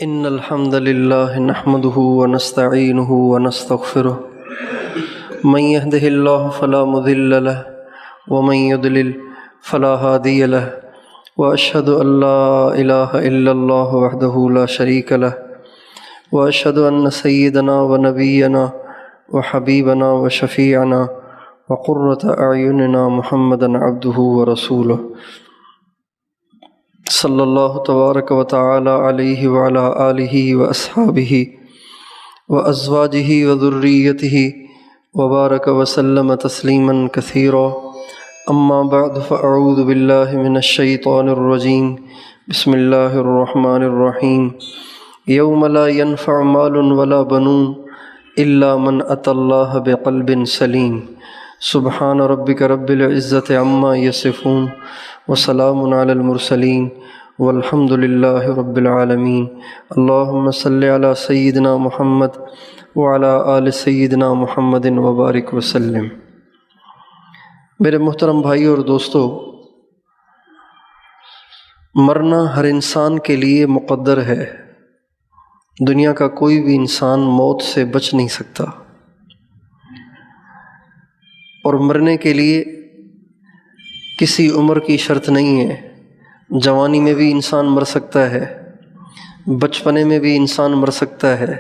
إن الحمد لله نحمده ونستعينه ونستغفره من يهده الله فلا مضل له ومن يضلل فلا هادي له وأشهد أن لا إله إلا الله وحده لا شريك له وأشهد أن سيدنا ونبينا وحبيبنا وشفيعنا وقرة أعيننا محمدا عبده ورسوله صلی اللہ تبارک و تعالی علیہ وعلی آلہ واصحابہ وازواجہ وذریتہ وبارک وسلم تسلیما کثیرا اما بعد فاعوذ باللہ من الشیطان الرجیم بسم اللہ الرحمن الرحیم یوم لا ينفع مال ولا بنون الا من أتى اللہ بقلب سلیم سبحان ربک رب العزة عما یصفون وسلام علی المرسلین والحمد للہ رب العالمین اللہم صلی علی سیدنا محمد وعلی آل سیدنا محمد وبارک وسلم۔ میرے محترم بھائی اور دوستو، مرنا ہر انسان کے لیے مقدر ہے۔ دنیا کا کوئی بھی انسان موت سے بچ نہیں سکتا، اور مرنے کے لیے کسی عمر کی شرط نہیں ہے۔ جوانی میں بھی انسان مر سکتا ہے، بچپنے میں بھی انسان مر سکتا ہے،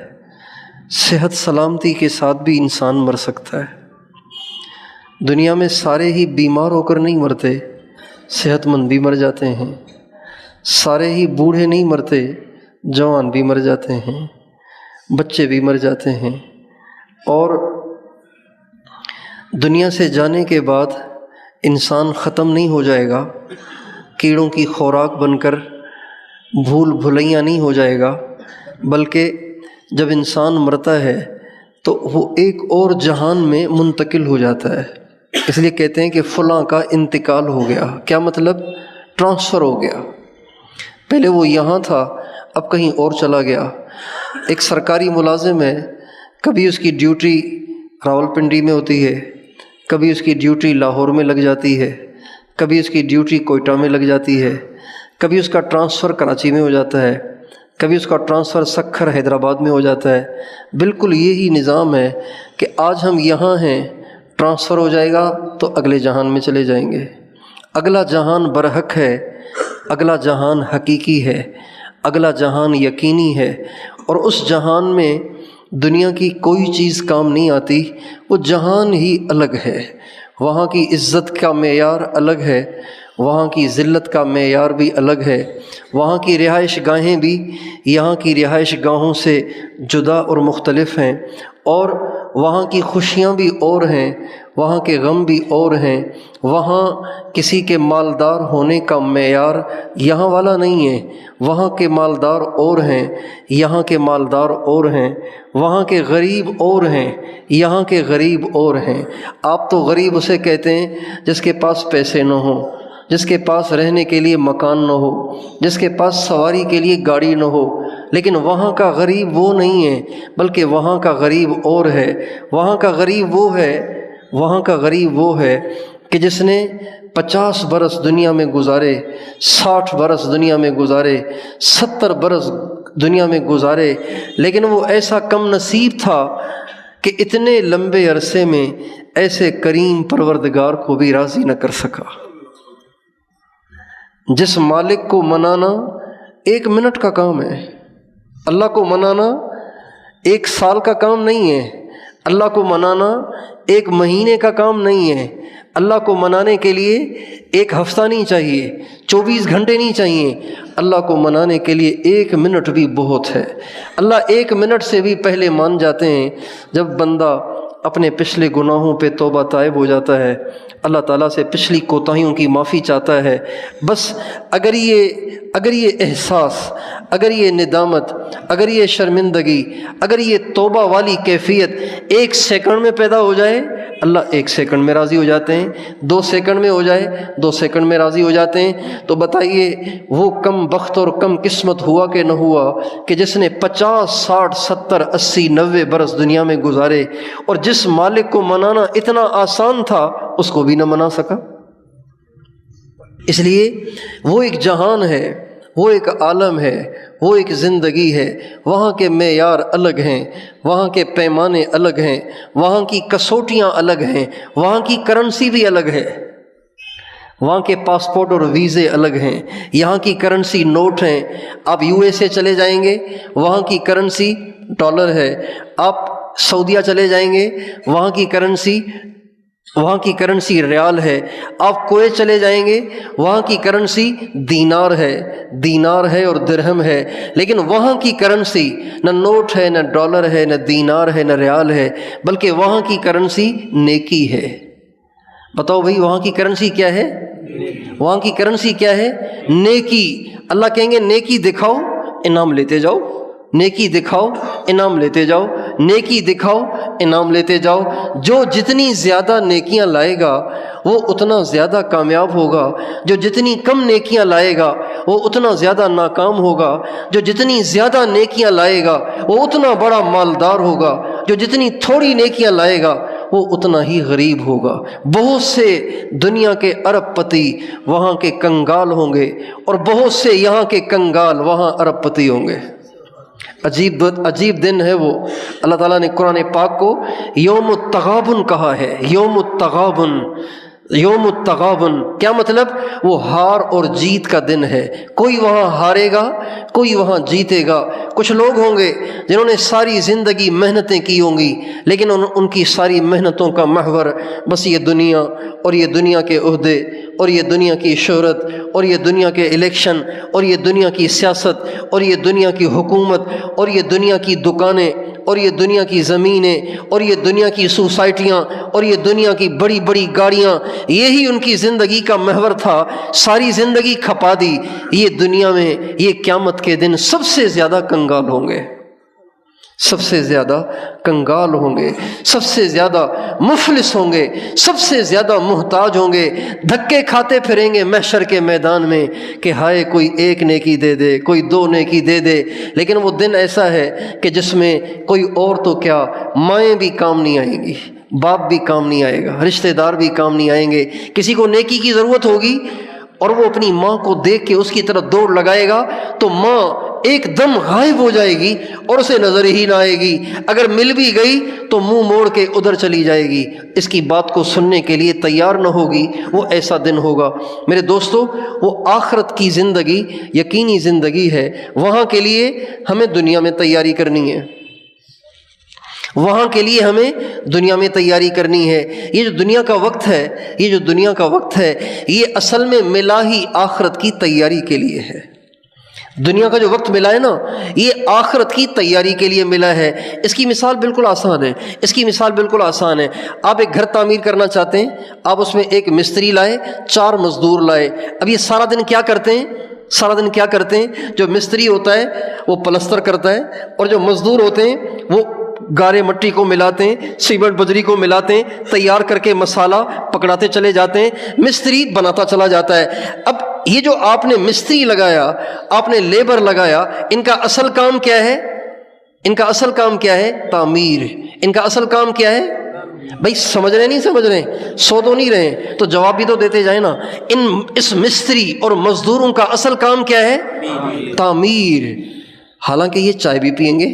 صحت سلامتی کے ساتھ بھی انسان مر سکتا ہے۔ دنیا میں سارے ہی بیمار ہو کر نہیں مرتے، صحت مند بھی مر جاتے ہیں۔ سارے ہی بوڑھے نہیں مرتے، جوان بھی مر جاتے ہیں، بچے بھی مر جاتے ہیں۔ اور دنیا سے جانے کے بعد انسان ختم نہیں ہو جائے گا، کیڑوں کی خوراک بن کر بھول بھلیاں نہیں ہو جائے گا، بلکہ جب انسان مرتا ہے تو وہ ایک اور جہان میں منتقل ہو جاتا ہے۔ اس لیے کہتے ہیں کہ فلاں کا انتقال ہو گیا۔ کیا مطلب؟ ٹرانسفر ہو گیا۔ پہلے وہ یہاں تھا، اب کہیں اور چلا گیا۔ ایک سرکاری ملازم ہے، کبھی اس کی ڈیوٹی راولپنڈی میں ہوتی ہے، کبھی اس کی ڈیوٹی لاہور میں لگ جاتی ہے، کبھی اس کی ڈیوٹی کوئٹہ میں لگ جاتی ہے، کبھی اس کا ٹرانسفر کراچی میں ہو جاتا ہے، کبھی اس کا ٹرانسفر سکھر حیدرآباد میں ہو جاتا ہے۔ بالکل یہی نظام ہے کہ آج ہم یہاں ہیں، ٹرانسفر ہو جائے گا تو اگلے جہان میں چلے جائیں گے۔ اگلا جہان برحق ہے، اگلا جہان حقیقی ہے، اگلا جہان یقینی ہے، اور اس جہان میں دنیا کی کوئی چیز کام نہیں آتی۔ وہ جہان ہی الگ ہے، وہاں کی عزت کا معیار الگ ہے، وہاں کی ذلت کا معیار بھی الگ ہے، وہاں کی رہائش گاہیں بھی یہاں کی رہائش گاہوں سے جدا اور مختلف ہیں، اور وہاں کی خوشیاں بھی اور ہیں، وہاں کے غم بھی اور ہیں۔ وہاں کسی کے مالدار ہونے کا معیار یہاں والا نہیں ہے، وہاں کے مالدار اور ہیں، یہاں کے مالدار اور ہیں، وہاں کے غریب اور ہیں، یہاں کے غریب اور ہیں۔ آپ تو غریب اسے کہتے ہیں جس کے پاس پیسے نہ ہوں، جس کے پاس رہنے کے لیے مکان نہ ہو، جس کے پاس سواری کے لیے گاڑی نہ ہو، لیکن وہاں کا غریب وہ نہیں ہے، بلکہ وہاں کا غریب اور ہے۔ وہاں کا غریب وہ ہے، وہاں کا غریب وہ ہے کہ جس نے 50 برس دنیا میں گزارے، 60 برس دنیا میں گزارے، 70 برس دنیا میں گزارے، لیکن وہ ایسا کم نصیب تھا کہ اتنے لمبے عرصے میں ایسے کریم پروردگار کو بھی راضی نہ کر سکا۔ جس مالک کو منانا 1 منٹ کا کام ہے، اللہ کو منانا 1 سال کا کام نہیں ہے، اللہ کو منانا 1 مہینے کا کام نہیں ہے، اللہ کو منانے کے لیے 1 ہفتہ نہیں چاہیے، 24 گھنٹے نہیں چاہیے، اللہ کو منانے کے لیے 1 منٹ بھی بہت ہے۔ اللہ 1 منٹ سے بھی پہلے مان جاتے ہیں۔ جب بندہ اپنے پچھلے گناہوں پہ توبہ طائب ہو جاتا ہے، اللہ تعالیٰ سے پچھلی کوتاہیوں کی معافی چاہتا ہے، بس اگر یہ احساس، اگر یہ ندامت، اگر یہ شرمندگی، اگر یہ توبہ والی کیفیت 1 سیکنڈ میں پیدا ہو جائے، اللہ 1 سیکنڈ میں راضی ہو جاتے ہیں۔ 2 سیکنڈ میں ہو جائے، 2 سیکنڈ میں راضی ہو جاتے ہیں۔ تو بتائیے وہ کم بخت اور کم قسمت ہوا کہ نہ ہوا کہ جس نے 50 60 70 80 90 برس دنیا میں گزارے، اور جس مالک کو منانا اتنا آسان تھا اس کو بھی نہ منا سکا۔ اس لیے وہ ایک جہان ہے، وہ ایک عالم ہے، وہ ایک زندگی ہے، وہاں کے معیار الگ ہیں، وہاں کے پیمانے الگ ہیں، وہاں کی کسوٹیاں الگ ہیں، وہاں کی کرنسی بھی الگ ہے، وہاں کے پاسپورٹ اور ویزے الگ ہیں، یہاں کی کرنسی نوٹ ہیں۔ آپ یو ایس اے چلے جائیں گے، وہاں کی کرنسی ڈالر ہے۔ آپ سعودیہ چلے جائیں گے، وہاں کی کرنسی ریال ہے۔ آپ کویت چلے جائیں گے، وہاں کی کرنسی دینار ہے اور درہم ہے۔ لیکن وہاں کی کرنسی نہ نوٹ ہے، نہ ڈالر ہے، نہ دینار ہے، نہ ریال ہے، بلکہ وہاں کی کرنسی نیکی ہے۔ بتاؤ بھائی، وہاں کی کرنسی کیا ہے؟ وہاں کی کرنسی کیا ہے؟ نیکی۔ اللہ کہیں گے نیکی دکھاؤ، انعام لیتے جاؤ، نیکی دکھاؤ، انعام لیتے جاؤ، نیکی دکھاؤ، انعام لیتے جاؤ۔ جو جتنی زیادہ نیکیاں لائے گا وہ اتنا زیادہ کامیاب ہوگا، جو جتنی کم نیکیاں لائے گا وہ اتنا زیادہ ناکام ہوگا، جو جتنی زیادہ نیکیاں لائے گا وہ اتنا بڑا مالدار ہوگا، جو جتنی تھوڑی نیکیاں لائے گا وہ اتنا ہی غریب ہوگا۔ بہت سے دنیا کے ارب پتی وہاں کے کنگال ہوں گے، اور بہت سے یہاں کے کنگال وہاں ارب پتی ہوں گے۔ عجیب دن ہے وہ۔ اللہ تعالیٰ نے قرآن پاک کو یوم التغابن کہا ہے۔ یوم التغابن، یوم التغابن کیا مطلب؟ وہ ہار اور جیت کا دن ہے۔ کوئی وہاں ہارے گا، کوئی وہاں جیتے گا۔ کچھ لوگ ہوں گے جنہوں نے ساری زندگی محنتیں کی ہوں گی، لیکن ان کی ساری محنتوں کا محور بس یہ دنیا، اور یہ دنیا کے عہدے، اور یہ دنیا کی شہرت، اور یہ دنیا کے الیکشن، اور یہ دنیا کی سیاست، اور یہ دنیا کی حکومت، اور یہ دنیا کی دکانیں، اور یہ دنیا کی زمینیں، اور یہ دنیا کی سوسائٹیاں، اور یہ دنیا کی بڑی بڑی گاڑیاں، یہی ان کی زندگی کا محور تھا۔ ساری زندگی کھپا دی۔ یہ دنیا میں یہ قیامت کے دن سب سے زیادہ کنگال ہوں گے، سب سے زیادہ کنگال ہوں گے، سب سے زیادہ مفلس ہوں گے، سب سے زیادہ محتاج ہوں گے۔ دھکے کھاتے پھریں گے محشر کے میدان میں کہ ہائے کوئی ایک نیکی دے دے، کوئی دو نیکی دے دے۔ لیکن وہ دن ایسا ہے کہ جس میں کوئی اور تو کیا، مائیں بھی کام نہیں آئیں گی، باپ بھی کام نہیں آئے گا، رشتہ دار بھی کام نہیں آئیں گے۔ کسی کو نیکی کی ضرورت ہوگی اور وہ اپنی ماں کو دیکھ کے اس کی طرف دوڑ لگائے گا تو ماں ایک دم غائب ہو جائے گی اور اسے نظر ہی نہ آئے گی۔ اگر مل بھی گئی تو منہ موڑ کے ادھر چلی جائے گی، اس کی بات کو سننے کے لیے تیار نہ ہوگی۔ وہ ایسا دن ہوگا میرے دوستو۔ وہ آخرت کی زندگی یقینی زندگی ہے، وہاں کے لیے ہمیں دنیا میں تیاری کرنی ہے، وہاں کے لیے ہمیں دنیا میں تیاری کرنی ہے۔ یہ جو دنیا کا وقت ہے، یہ جو دنیا کا وقت ہے، یہ اصل میں ملا ہی آخرت کی تیاری کے لیے ہے۔ دنیا کا جو وقت ملا ہے نا، یہ آخرت کی تیاری کے لیے ملا ہے۔ اس کی مثال بالکل آسان ہے، اس کی مثال بالکل آسان ہے۔ آپ ایک گھر تعمیر کرنا چاہتے ہیں، آپ اس میں ایک مستری لائے، 4 مزدور لائے۔ اب یہ سارا دن کیا کرتے ہیں؟ سارا دن کیا کرتے ہیں؟ جو مستری ہوتا ہے وہ پلستر کرتا ہے، اور جو مزدور ہوتے ہیں وہ گارے مٹی کو ملاتے ہیں، سیمنٹ بجری کو ملاتے ہیں، تیار کر کے مسالہ پکڑاتے چلے جاتے ہیں، مستری بناتا چلا جاتا ہے۔ اب یہ جو آپ نے مستری لگایا، آپ نے لیبر لگایا، ان کا اصل کام کیا ہے؟ ان کا اصل کام کیا ہے؟ تعمیر۔ ان کا اصل کام کیا ہے؟ بھائی سمجھ رہے نہیں سمجھ رہے؟ سو تو نہیں رہے تو جواب بھی تو دیتے جائیں نا۔ اس مستری اور مزدوروں کا اصل کام کیا ہے؟ تعمیر۔ حالانکہ یہ چائے بھی پئیں گے،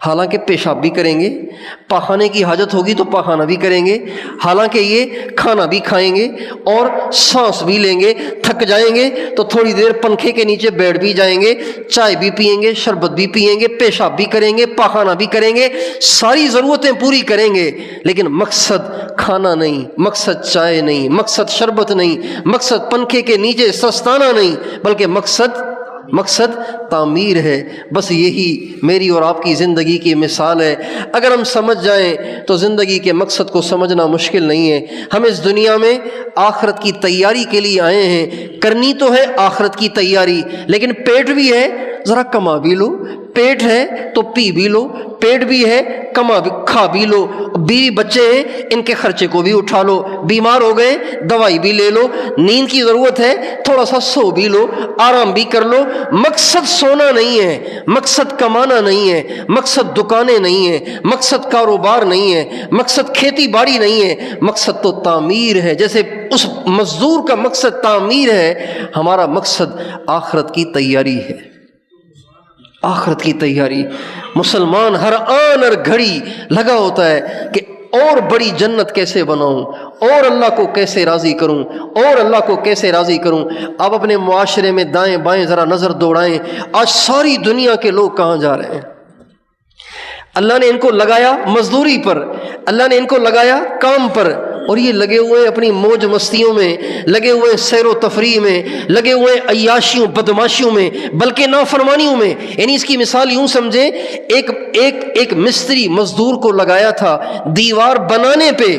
حالانکہ پیشاب بھی کریں گے، پاخانے کی حاجت ہوگی تو پاخانہ بھی کریں گے، حالانکہ یہ کھانا بھی کھائیں گے اور سانس بھی لیں گے، تھک جائیں گے تو تھوڑی دیر پنکھے کے نیچے بیٹھ بھی جائیں گے، چائے بھی پئیں گے، شربت بھی پئیں گے، پیشاب بھی کریں گے، پاخانہ بھی کریں گے، ساری ضرورتیں پوری کریں گے۔ لیکن مقصد کھانا نہیں، مقصد چائے نہیں، مقصد شربت نہیں، مقصد پنکھے کے نیچے سستانا نہیں، بلکہ مقصد تعمیر ہے۔ بس یہی میری اور آپ کی زندگی کی مثال ہے۔ اگر ہم سمجھ جائیں تو زندگی کے مقصد کو سمجھنا مشکل نہیں ہے۔ ہم اس دنیا میں آخرت کی تیاری کے لیے آئے ہیں، کرنی تو ہے آخرت کی تیاری، لیکن پیٹ بھی ہے، ذرا کما بھی لو، پیٹ ہے تو پی بھی لو، پیٹ بھی ہے کما بھی کھا بھی لو، بیوی بچے ہیں ان کے خرچے کو بھی اٹھا لو، بیمار ہو گئے دوائی بھی لے لو، نیند کی ضرورت ہے تھوڑا سا سو بھی لو، آرام بھی کر لو۔ مقصد سونا نہیں ہے، مقصد کمانا نہیں ہے، مقصد دکانیں نہیں ہیں، مقصد کاروبار نہیں ہے، مقصد کھیتی باڑی نہیں ہے، مقصد تو تعمیر ہے۔ جیسے اس مزدور کا مقصد تعمیر ہے، ہمارا مقصد آخرت کی تیاری ہے، آخرت کی تیاری۔ مسلمان ہر آن ہر گھڑی لگا ہوتا ہے کہ اور بڑی جنت کیسے بناؤں، اور اللہ کو کیسے راضی کروں، اور اللہ کو کیسے راضی کروں۔ آپ اپنے معاشرے میں دائیں بائیں ذرا نظر دوڑائیں، آج ساری دنیا کے لوگ کہاں جا رہے ہیں؟ اللہ نے ان کو لگایا مزدوری پر، اللہ نے ان کو لگایا کام پر، اور یہ لگے ہوئے اپنی موج مستی میں، لگے ہوئے سیر و تفریح میں، لگے ہوئے عیاشیوں بدماشیوں میں، بلکہ نافرمانیوں میں۔ یعنی اس کی مثال یوں سمجھیں، ایک مستری مزدور کو لگایا تھا دیوار بنانے پہ،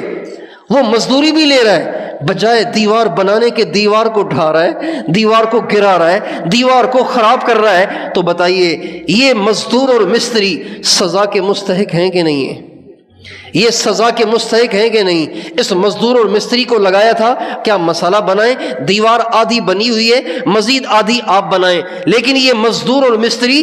وہ مزدوری بھی لے رہا ہے، بجائے دیوار بنانے کے دیوار کو ڈھا رہا ہے، دیوار کو گرا رہا ہے، دیوار کو خراب کر رہا ہے۔ تو بتائیے یہ مزدور اور مستری سزا کے مستحق ہیں کہ نہیں ہیں؟ یہ سزا کے مستحق ہیں کہ نہیں؟ اس مزدور اور مستری کو لگایا تھا کیا مسالہ بنائیں، دیوار آدھی بنی ہوئی ہے مزید آدھی آپ بنائیں، لیکن یہ مزدور اور مستری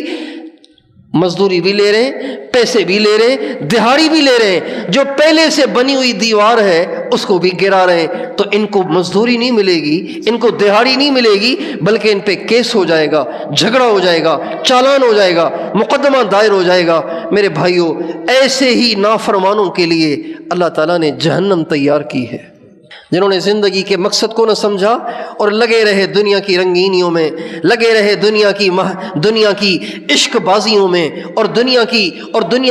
مزدوری بھی لے رہے ہیں، پیسے بھی لے رہے ہیں، دہاڑی بھی لے رہے ہیں، جو پہلے سے بنی ہوئی دیوار ہے اس کو بھی گرا رہے ہیں۔ تو ان کو مزدوری نہیں ملے گی، ان کو دہاڑی نہیں ملے گی، بلکہ ان پہ کیس ہو جائے گا، جھگڑا ہو جائے گا، چالان ہو جائے گا، مقدمہ دائر ہو جائے گا۔ میرے بھائیوں، ایسے ہی نافرمانوں کے لیے اللہ تعالیٰ نے جہنم تیار کی ہے، جنہوں نے زندگی کے مقصد کو نہ سمجھا اور لگے رہے دنیا کی رنگینیوں میں، لگے رہے دنیا کی عشق بازیوں میں، اور دنیا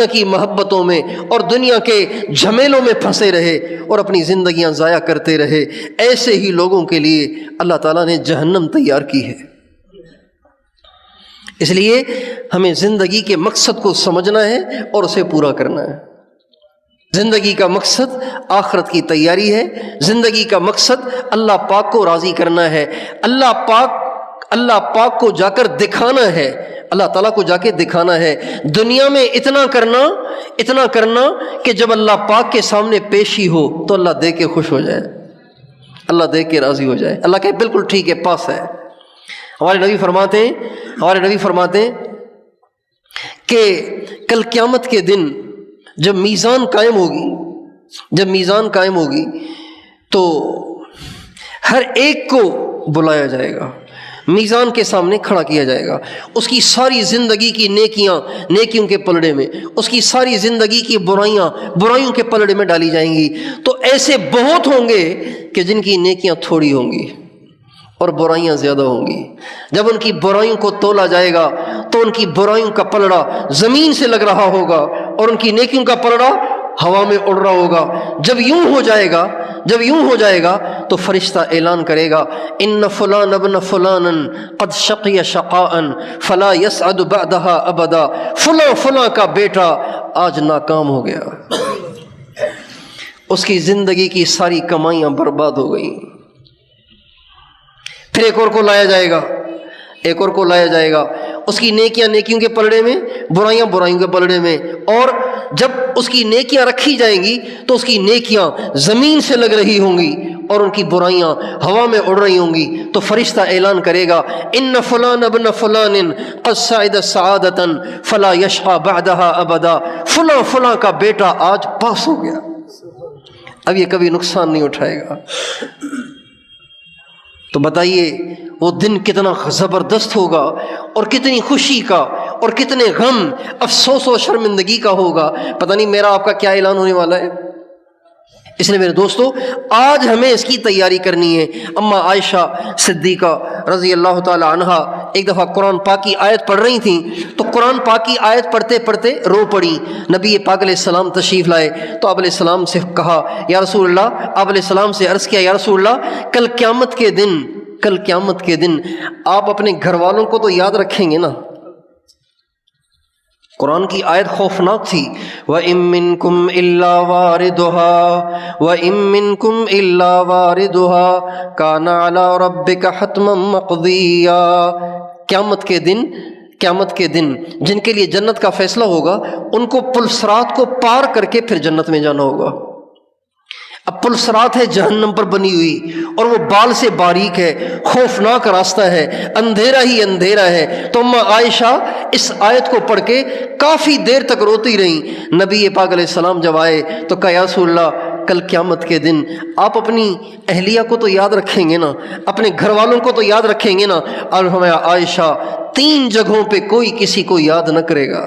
کی محبتوں میں، اور دنیا کے جھمیلوں میں پھنسے رہے اور اپنی زندگیاں ضائع کرتے رہے۔ ایسے ہی لوگوں کے لیے اللہ تعالیٰ نے جہنم تیار کی ہے۔ اس لیے ہمیں زندگی کے مقصد کو سمجھنا ہے اور اسے پورا کرنا ہے۔ زندگی کا مقصد آخرت کی تیاری ہے، زندگی کا مقصد اللہ پاک کو راضی کرنا ہے، اللہ پاک کو جا کر دکھانا ہے، اللہ تعالیٰ کو جا کے دکھانا ہے۔ دنیا میں اتنا کرنا کہ جب اللہ پاک کے سامنے پیشی ہو تو اللہ دیکھ کے خوش ہو جائے، اللہ دیکھ کے راضی ہو جائے، اللہ کہے بالکل ٹھیک ہے، پاس ہے۔ ہمارے نبی فرماتے ہیں کہ کل قیامت کے دن جب میزان قائم ہوگی تو ہر ایک کو بلایا جائے گا، میزان کے سامنے کھڑا کیا جائے گا، اس کی ساری زندگی کی نیکیوں کے پلڑے میں، اس کی ساری زندگی کی برائیوں کے پلڑے میں ڈالی جائیں گی۔ تو ایسے بہت ہوں گے کہ جن کی نیکیاں تھوڑی ہوں گی اور برائیاں زیادہ ہوں گی۔ جب ان کی برائیوں کو تولا جائے گا تو ان کی برائیوں کا پلڑا زمین سے لگ رہا ہوگا اور ان کی نیکیوں کا پلڑا ہوا میں اڑ رہا ہوگا۔ جب یوں ہو جائے گا تو فرشتہ اعلان کرے گا، ان فلان ابن فلان قد شقی شقاء فلا يسعد بعدها ابدا، فلاں کا بیٹا آج ناکام ہو گیا، اس کی زندگی کی ساری کمائیاں برباد ہو گئیں۔ پھر ایک اور کو لایا جائے گا، اس کی نیکیوں کے پلڑے میں، برائیوں کے پلڑے میں، اور جب اس کی نیکیاں رکھی جائیں گی تو اس کی نیکیاں زمین سے لگ رہی ہوں گی اور ان کی برائیاں ہوا میں اڑ رہی ہوں گی۔ تو فرشتہ اعلان کرے گا، ان فلان ابن فلان قد سعد سعادۃ فلا یشقى بعدها ابدا، فلاں کا بیٹا آج پاس ہو گیا، اب یہ کبھی نقصان نہیں اٹھائے گا۔ تو بتائیے وہ دن کتنا زبردست ہوگا، اور کتنی خوشی کا اور کتنے غم، افسوس و شرمندگی کا ہوگا۔ پتہ نہیں میرا آپ کا کیا اعلان ہونے والا ہے۔ اس لیے میرے دوستو، آج ہمیں اس کی تیاری کرنی ہے۔ اما عائشہ صدیقہ رضی اللہ تعالی عنہا ایک دفعہ قرآن پاک کی آیت پڑھ رہی تھیں، تو قرآن پاک کی آیت پڑھتے پڑھتے رو پڑی۔ نبی پاک علیہ السلام تشریف لائے تو آپ علیہ السلام سے کہا، یا رسول اللہ، آپ علیہ السلام سے عرض کیا، یا رسول اللہ، کل قیامت کے دن آپ اپنے گھر والوں کو تو یاد رکھیں گے نا؟ قرآن کی آیت خوفناک تھی، وَإِن مِّنكُمْ إِلَّا وَارِدُهَا وَإِن مِّنكُمْ إِلَّا وَارِدُهَا كَانَ عَلَىٰ رَبِّكَ حَتْمًا مَّقْضِيًّا۔ قیامت کے دن قیامت کے دن جن کے لیے جنت کا فیصلہ ہوگا ان کو پل صراط کو پار کر کے پھر جنت میں جانا ہوگا۔ اب پل صراط ہے جہنم پر بنی ہوئی اور وہ بال سے باریک ہے، خوفناک راستہ ہے، اندھیرا ہی اندھیرا ہے۔ تو اماں عائشہ اس آیت کو پڑھ کے کافی دیر تک روتی رہیں۔ نبی پاک علیہ السلام جب آئے تو کہا یا رسول اللہ کل قیامت کے دن آپ اپنی اہلیہ کو تو یاد رکھیں گے نا، اپنے گھر والوں کو تو یاد رکھیں گے نا؟ اور ہمیں عائشہ 3 جگہوں پہ کوئی کسی کو یاد نہ کرے گا،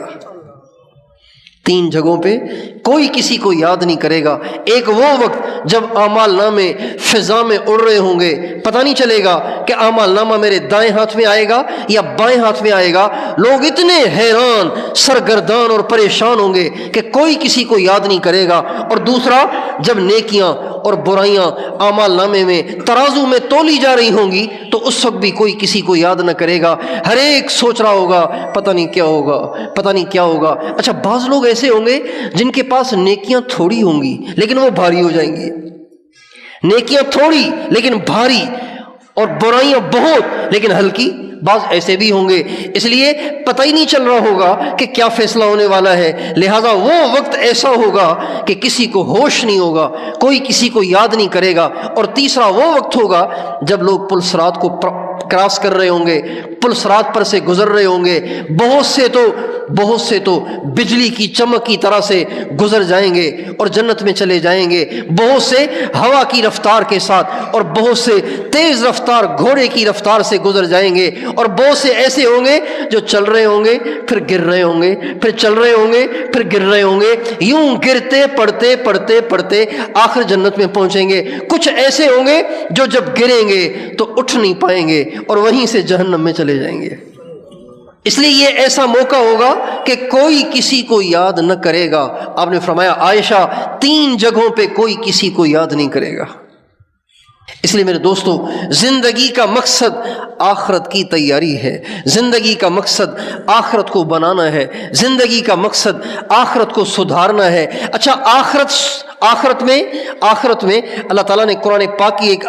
3 جگہوں پہ کوئی کسی کو یاد نہیں کرے گا۔ ایک وہ وقت جب اعمال نامے فضا میں اڑ رہے ہوں گے، پتہ نہیں چلے گا کہ اعمال نامہ میرے دائیں ہاتھ میں آئے گا یا بائیں ہاتھ میں آئے گا۔ لوگ اتنے حیران سرگردان اور پریشان ہوں گے کہ کوئی کسی کو یاد نہیں کرے گا۔ اور دوسرا، جب نیکیاں اور برائیاں اعمال نامے میں ترازو میں تولی جا رہی ہوں گی تو اس وقت بھی کوئی کسی کو یاد نہ کرے گا۔ ہر ایک سوچ رہا ہوگا پتہ نہیں کیا ہوگا، پتہ نہیں کیا ہوگا۔ اچھا، بعض لوگ ایسے ہوں گے جن کے پاس نیکیاں تھوڑی ہوں گی لیکن وہ بھاری ہو جائیں گی، نیکیاں تھوڑی لیکن بھاری، اور برائیاں بہت لیکن ہلکی۔ بعض ایسے بھی ہوں گے، اس لیے پتہ ہی نہیں چل رہا ہوگا کہ کیا فیصلہ ہونے والا ہے، لہٰذا وہ وقت ایسا ہوگا کہ کسی کو ہوش نہیں ہوگا، کوئی کسی کو یاد نہیں کرے گا۔ اور تیسرا وہ وقت ہوگا جب لوگ پل صراط کو کراس کر رہے ہوں گے، پل صراط پر سے گزر رہے ہوں گے، بہت سے تو بجلی کی چمک کی طرح سے گزر جائیں گے اور جنت میں چلے جائیں گے، بہت سے ہوا کی رفتار کے ساتھ، اور بہت سے تیز رفتار گھوڑے کی رفتار سے گزر جائیں گے، اور بہت سے ایسے ہوں گے جو چل رہے ہوں گے پھر گر رہے ہوں گے، پھر چل رہے ہوں گے پھر گر رہے ہوں گے، یوں گرتے پڑھتے آخر جنت میں پہنچیں گے۔ کچھ ایسے ہوں گے جو جب گریں گے تو اٹھ نہیں پائیں گے اور وہیں سے جہنم میں چلے جائیں گے۔ اس لیے یہ ایسا موقع ہوگا کہ کوئی کسی کو یاد نہ کرے گا۔ آپ نے فرمایا عائشہ 3 جگہوں پہ کوئی کسی کو یاد نہیں کرے گا۔ اس لیے میرے دوستو، زندگی کا مقصد آخرت کی تیاری ہے، زندگی کا مقصد آخرت کو بنانا ہے، زندگی کا مقصد آخرت کو سدھارنا ہے۔ اچھا، آخرت میں اللہ تعالیٰ نے قرآن پاک کی ایک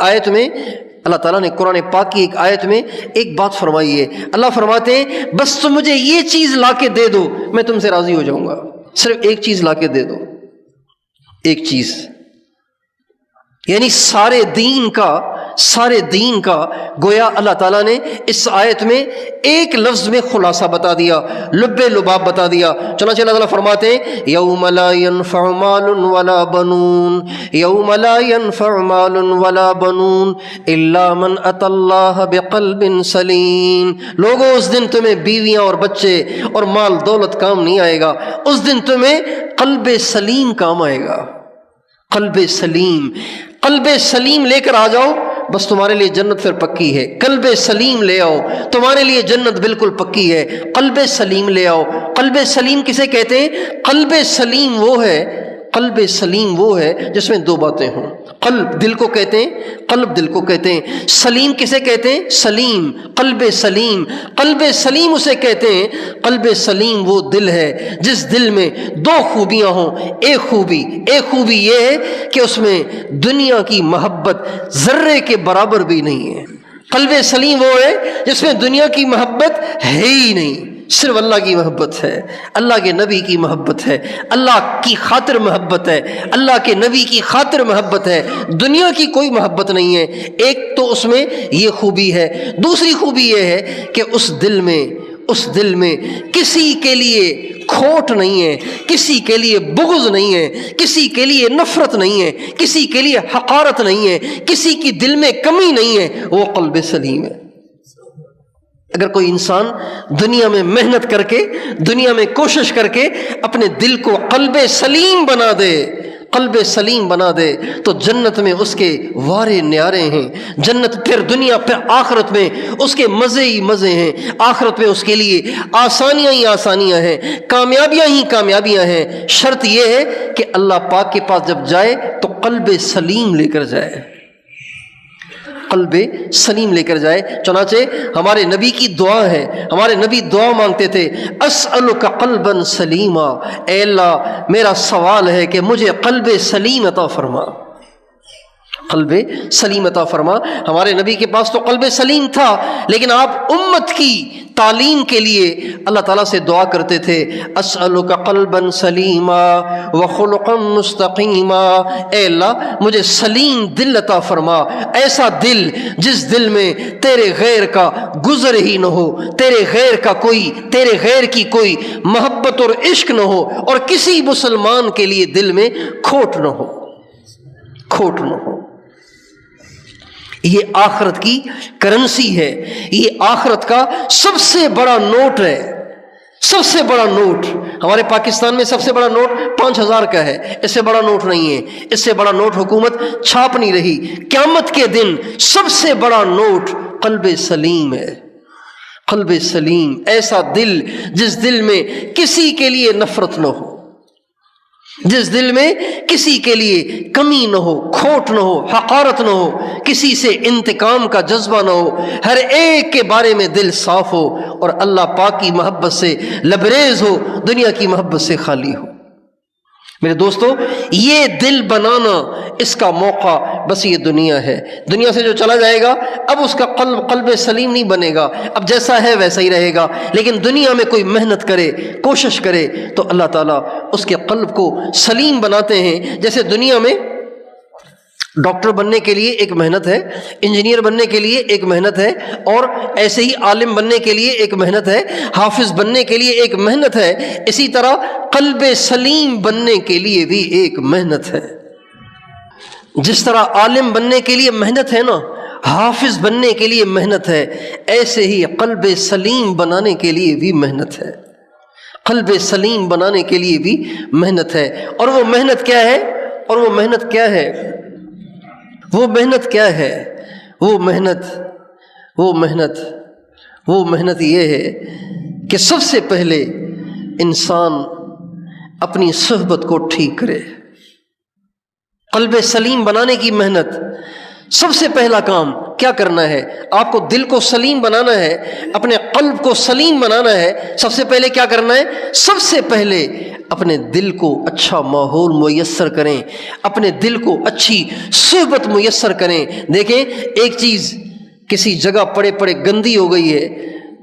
آیت میں ایک بات فرمائی ہے۔ اللہ فرماتے ہیں بس تم مجھے یہ چیز لا کے دے دو میں تم سے راضی ہو جاؤں گا، صرف ایک چیز لا کے دے دو، ایک چیز، یعنی سارے دین کا گویا اللہ تعالیٰ نے اس آیت میں ایک لفظ میں خلاصہ بتا دیا، لب لباب بتا دیا۔ چنانچہ اللہ تعالیٰ فرماتے ہیں یوم لا ينفع مال ولا بنون، یوم لا ينفع مال ولا بنون الا من اتى الله بقلب سلیم۔ لوگوں، اس دن تمہیں بیویاں اور بچے اور مال دولت کام نہیں آئے گا، اس دن تمہیں قلب سلیم کام آئے گا۔ قلب سلیم لے کر آ جاؤ، بس تمہارے لیے جنت پھر پکی ہے۔ قلب سلیم لے آؤ، تمہارے لیے جنت بالکل پکی ہے۔ قلب سلیم لے آؤ۔ قلب سلیم کسے کہتے ہیں؟ قلب سلیم وہ ہے جس میں 2 باتیں ہوں۔ قلب دل کو کہتے ہیں، سلیم کسے کہتے ہیں؟ سلیم، قلب سلیم اسے کہتے ہیں۔ قلب سلیم وہ دل ہے جس دل میں 2 خوبیاں ہوں۔ ایک خوبی یہ ہے کہ اس میں دنیا کی محبت ذرے کے برابر بھی نہیں ہے۔ قلب سلیم وہ ہے جس میں دنیا کی محبت ہے ہی نہیں، صرف اللہ کی محبت ہے، اللہ کے نبی کی محبت ہے، اللہ کی خاطر محبت ہے، اللہ کے نبی کی خاطر محبت ہے، دنیا کی کوئی محبت نہیں ہے۔ ایک تو اس میں یہ خوبی ہے۔ دوسری خوبی یہ ہے کہ اس دل میں کسی کے لیے کھوٹ نہیں ہے، کسی کے لیے بغض نہیں ہے، کسی کے لیے نفرت نہیں ہے، کسی کے لیے حقارت نہیں ہے، کسی کی دل میں کمی نہیں ہے، وہ قلب سلیم ہے۔ اگر کوئی انسان دنیا میں محنت کر کے، دنیا میں کوشش کر کے اپنے دل کو قلب سلیم بنا دے تو جنت میں اس کے وارے نیارے ہیں، جنت پھر دنیا پھر آخرت میں اس کے مزے ہی مزے ہیں، آخرت میں اس کے لیے آسانیاں ہی آسانیاں ہیں، کامیابیاں ہی کامیابیاں ہیں۔ شرط یہ ہے کہ اللہ پاک کے پاس جب جائے تو قلب سلیم لے کر جائے، قلب سلیم لے کر جائے۔ چنانچہ ہمارے نبی کی دعا ہے، ہمارے نبی دعا مانگتے تھے، اسألک قلبا سلیما، اے اللہ میرا سوال ہے کہ مجھے قلب سلیم عطا فرما۔ قلب سلیم عطا فرما۔ ہمارے نبی کے پاس تو قلب سلیم تھا، لیکن آپ امت کی تعلیم کے لیے اللہ تعالیٰ سے دعا کرتے تھے، اسألک قلبا سلیما وخلقا مستقیما، اے اللہ مجھے سلیم دل عطا فرما، ایسا دل جس دل میں تیرے غیر کا گزر ہی نہ ہو، تیرے غیر کی کوئی محبت اور عشق نہ ہو، اور کسی مسلمان کے لیے دل میں کھوٹ نہ ہو۔ یہ آخرت کی کرنسی ہے، یہ آخرت کا سب سے بڑا نوٹ ہے، سب سے بڑا نوٹ۔ ہمارے پاکستان میں سب سے بڑا نوٹ 5000 کا ہے، اس سے بڑا نوٹ نہیں ہے، اس سے بڑا نوٹ حکومت چھاپ نہیں رہی۔ قیامت کے دن سب سے بڑا نوٹ قلب سلیم ہے، قلب سلیم، ایسا دل جس دل میں کسی کے لیے نفرت نہ ہو، جس دل میں کسی کے لیے کمی نہ ہو، کھوٹ نہ ہو، حقارت نہ ہو، کسی سے انتقام کا جذبہ نہ ہو، ہر ایک کے بارے میں دل صاف ہو اور اللہ پاک کی محبت سے لبریز ہو، دنیا کی محبت سے خالی ہو۔ میرے دوستو، یہ دل بنانا، اس کا موقع بس یہ دنیا ہے۔ دنیا سے جو چلا جائے گا اب اس کا قلب سلیم نہیں بنے گا، اب جیسا ہے ویسا ہی رہے گا۔ لیکن دنیا میں کوئی محنت کرے، کوشش کرے تو اللہ تعالیٰ اس کے قلب کو سلیم بناتے ہیں۔ جیسے دنیا میں ڈاکٹر بننے کے لیے ایک محنت ہے، انجینئر بننے کے لیے ایک محنت ہے، اور ایسے ہی عالم بننے کے لیے ایک محنت ہے، حافظ بننے کے لیے ایک محنت ہے، اسی طرح قلب سلیم بننے کے لیے بھی ایک محنت ہے۔ جس طرح عالم بننے کے لیے محنت ہے نا، حافظ بننے کے لیے محنت ہے، ایسے ہی قلب سلیم بنانے کے لیے بھی محنت ہے، قلب سلیم بنانے کے لیے بھی محنت ہے۔ اور وہ محنت کیا ہے؟ وہ محنت یہ ہے کہ سب سے پہلے انسان اپنی صحبت کو ٹھیک کرے۔ قلب سلیم بنانے کی محنت، سب سے پہلا کام کیا کرنا ہے؟ آپ کو دل کو سلیم بنانا ہے، اپنے قلب کو سلیم بنانا ہے۔ سب سے پہلے کیا کرنا ہے؟ سب سے پہلے اپنے دل کو اچھا ماحول میسر کریں، اپنے دل کو اچھی صحبت میسر کریں۔ دیکھیں، ایک چیز کسی جگہ پڑے گندی ہو گئی ہے،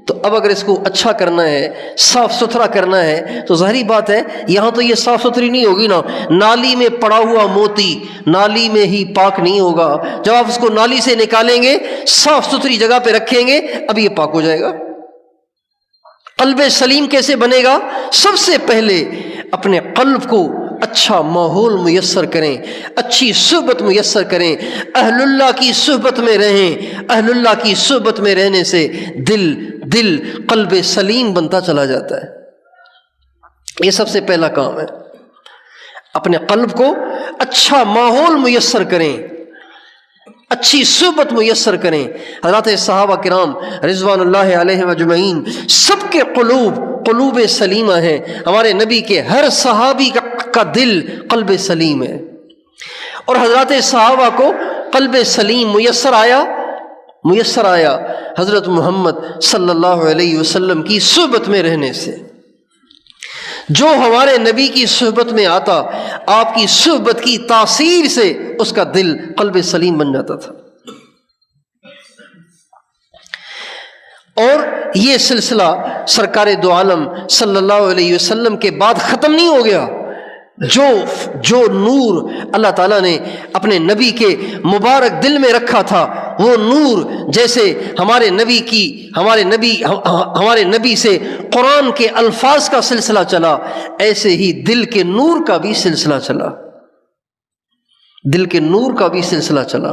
تو اب اگر اس کو اچھا کرنا ہے، صاف ستھرا کرنا ہے، تو ظاہری بات ہے یہاں تو یہ صاف ستھری نہیں ہوگی نا۔ نالی میں پڑا ہوا موتی نالی میں ہی پاک نہیں ہوگا، جب آپ اس کو نالی سے نکالیں گے، صاف ستھری جگہ پہ رکھیں گے، اب یہ پاک ہو جائے گا۔ قلب سلیم کیسے بنے گا؟ سب سے پہلے اپنے قلب کو اچھا ماحول میسر کریں، اچھی صحبت میسر کریں، اہل اللہ کی صحبت میں رہیں۔ اہل اللہ کی صحبت میں رہنے سے دل قلب سلیم بنتا چلا جاتا ہے۔ یہ سب سے پہلا کام ہے، اپنے قلب کو اچھا ماحول میسر کریں، اچھی صحبت میسر کریں۔ حضرات صحابہ کرام رضوان اللہ علیہ اجمعین سب کے قلوب سلیمہ ہیں۔ ہمارے نبی کے ہر صحابی کا دل قلب سلیم ہے، اور حضرات صحابہ کو قلب سلیم میسر آیا حضرت محمد صلی اللہ علیہ وسلم کی صحبت میں رہنے سے۔ جو ہمارے نبی کی صحبت میں آتا، آپ کی صحبت کی تاثیر سے اس کا دل قلب سلیم بن جاتا تھا۔ اور یہ سلسلہ سرکار دو عالم صلی اللہ علیہ وسلم کے بعد ختم نہیں ہو گیا۔ جو نور اللہ تعالیٰ نے اپنے نبی کے مبارک دل میں رکھا تھا، وہ نور جیسے ہمارے نبی سے قرآن کے الفاظ کا سلسلہ چلا، ایسے ہی دل کے نور کا بھی سلسلہ چلا۔